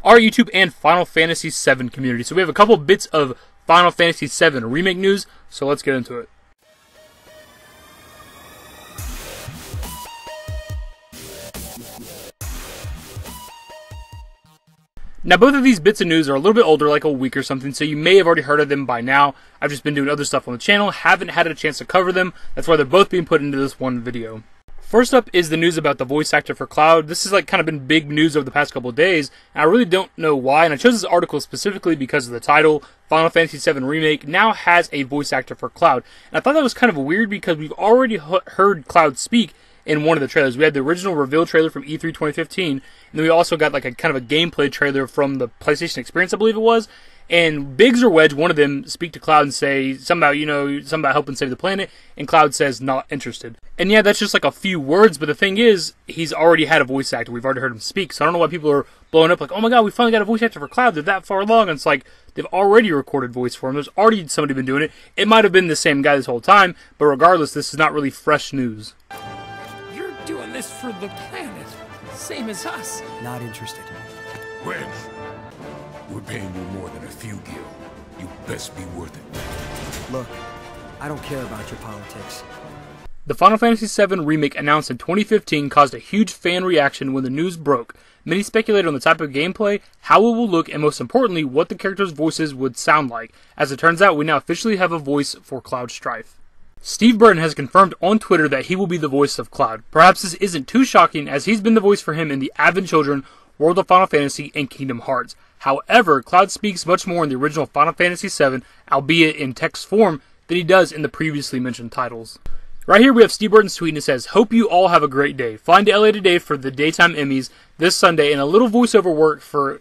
our YouTube and Final Fantasy VII community. So we have a couple bits of Final Fantasy VII Remake news, so let's get into it. Now, both of these bits of news are a little bit older, like a week or something, so you may have already heard of them by now. I've just been doing other stuff on the channel, haven't had a chance to cover them. That's why they're both being put into this one video. First up is the news about the voice actor for Cloud. This has kind of been big news over the past couple of days, and I really don't know why. And I chose this article specifically because of the title. Final Fantasy VII Remake now has a voice actor for Cloud. And I thought that was kind of weird because we've already heard Cloud speak in one of the trailers. We had the original reveal trailer from E3 2015, and then we also got like a kind of a gameplay trailer from the PlayStation Experience, I believe it was. And Biggs or Wedge, one of them, speak to Cloud and say something about, something about helping save the planet, and Cloud says not interested. And yeah, that's just like a few words, but the thing is, he's already had a voice actor. We've already heard him speak, so I don't know why people are blowing up like, oh my god, we finally got a voice actor for Cloud. They're that far along. And it's like, they've already recorded voice for him. There's already somebody been doing it. It might have been the same guy this whole time, but regardless, this is not really fresh news. You're doing this for the planet, same as us. Not interested. Wedge, we're paying you more than a few gil. You best be worth it. Look, I don't care about your politics. The Final Fantasy VII Remake announced in 2015 caused a huge fan reaction when the news broke. Many speculated on the type of gameplay, how it will look, and most importantly, what the characters' voices would sound like. As it turns out, we now officially have a voice for Cloud Strife. Steve Burton has confirmed on Twitter that he will be the voice of Cloud. Perhaps this isn't too shocking, as he's been the voice for him in the Advent Children, World of Final Fantasy, and Kingdom Hearts. However, Cloud speaks much more in the original Final Fantasy VII, albeit in text form, than he does in the previously mentioned titles. Right here we have Steve Burton's tweet and it says, "Hope you all have a great day. Flying to LA today for the daytime Emmys this Sunday, and a little voiceover work for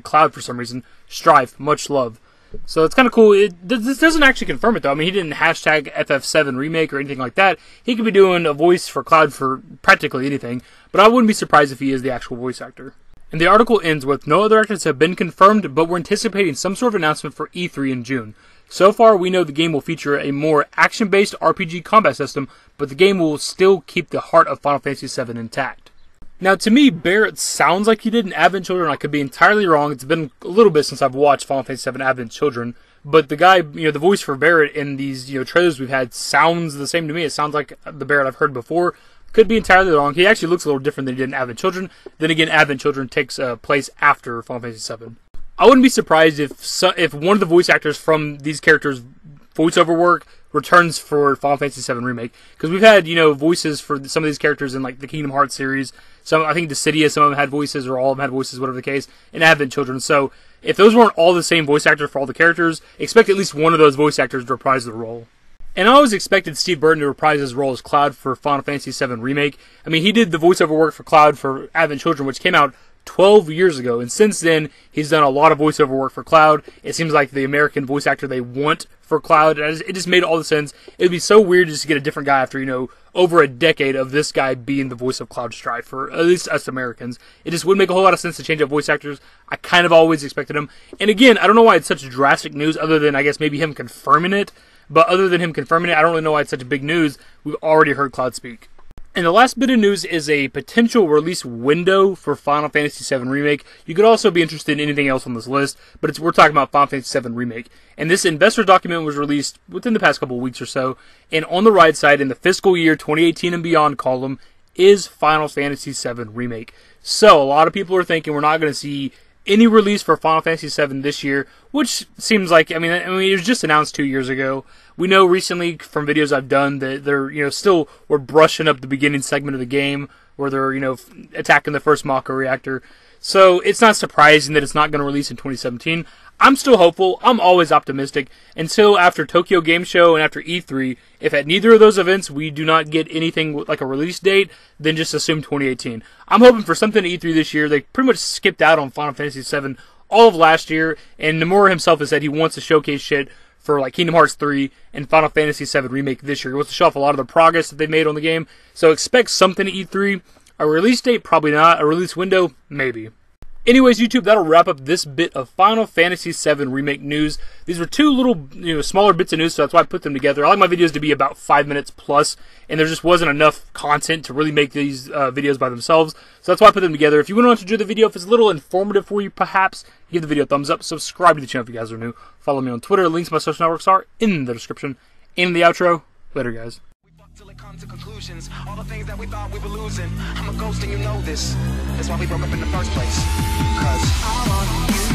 #Cloud for some reason. Strife, much love." So it's kind of cool. This doesn't actually confirm it though. I mean, he didn't #FF7 Remake or anything like that. He could be doing a voice for Cloud for practically anything, but I wouldn't be surprised if he is the actual voice actor. And the article ends with, no other actors have been confirmed, but we're anticipating some sort of announcement for E3 in June. So far, we know the game will feature a more action-based RPG combat system, but the game will still keep the heart of Final Fantasy VII intact. Now, to me, Barrett sounds like he did in Advent Children. I could be entirely wrong. It's been a little bit since I've watched Final Fantasy VII Advent Children, but the guy, the voice for Barrett in these, trailers we've had sounds the same to me. It sounds like the Barrett I've heard before. Could be entirely wrong. He actually looks a little different than he did in Advent Children. Then again, Advent Children takes place after Final Fantasy VII. I wouldn't be surprised if one of the voice actors from these characters' voiceover work returns for Final Fantasy VII Remake. Because we've had, voices for some of these characters in, like, the Kingdom Hearts series. Some, I think Dissidia, some of them had voices, or all of them had voices, whatever the case, in Advent Children. So, if those weren't all the same voice actors for all the characters, expect at least one of those voice actors to reprise the role. And I always expected Steve Burton to reprise his role as Cloud for Final Fantasy VII Remake. I mean, he did the voiceover work for Cloud for Advent Children, which came out 12 years ago, and since then, he's done a lot of voiceover work for Cloud. It seems like the American voice actor they want for Cloud. It just made all the sense. It would be so weird just to get a different guy after, over a decade of this guy being the voice of Cloud Strife, for at least us Americans. It just would make a whole lot of sense to change up voice actors. I kind of always expected him. And again, I don't know why it's such drastic news, other than, I guess, maybe him confirming it. But other than him confirming it, I don't really know why it's such big news. We've already heard Cloud speak. And the last bit of news is a potential release window for Final Fantasy VII Remake. You could also be interested in anything else on this list, but we're talking about Final Fantasy VII Remake. And this investor document was released within the past couple of weeks or so. And on the right side, in the fiscal year 2018 and beyond column, is Final Fantasy VII Remake. So, a lot of people are thinking we're not going to see any release for Final Fantasy VII this year, which seems like, I mean, it was just announced 2 years ago. We know recently from videos I've done that they're, still, we're brushing up the beginning segment of the game where they're, attacking the first Mako reactor. So it's not surprising that it's not going to release in 2017. I'm still hopeful. I'm always optimistic until after Tokyo Game Show and after E3. If at neither of those events we do not get anything like a release date, then just assume 2018. I'm hoping for something at E3 this year. They pretty much skipped out on Final Fantasy VII all of last year, and Nomura himself has said he wants to showcase shit for like Kingdom Hearts 3 and Final Fantasy VII Remake this year. He wants to show off a lot of the progress that they've made on the game. So expect something at E3. A release date, probably not. A release window, maybe. Anyways, YouTube, that'll wrap up this bit of Final Fantasy VII Remake news. These were two little, smaller bits of news, so that's why I put them together. I like my videos to be about 5 minutes plus, and there just wasn't enough content to really make these videos by themselves, so that's why I put them together. If you want to enjoy the video, if it's a little informative for you, perhaps, give the video a thumbs up, subscribe to the channel if you guys are new, follow me on Twitter, links to my social networks are in the description, and in the outro. Later, guys. Till it comes to conclusions, all the things that we thought we were losing. I'm a ghost and you know this. That's why we broke up in the first place. 'Cause I want you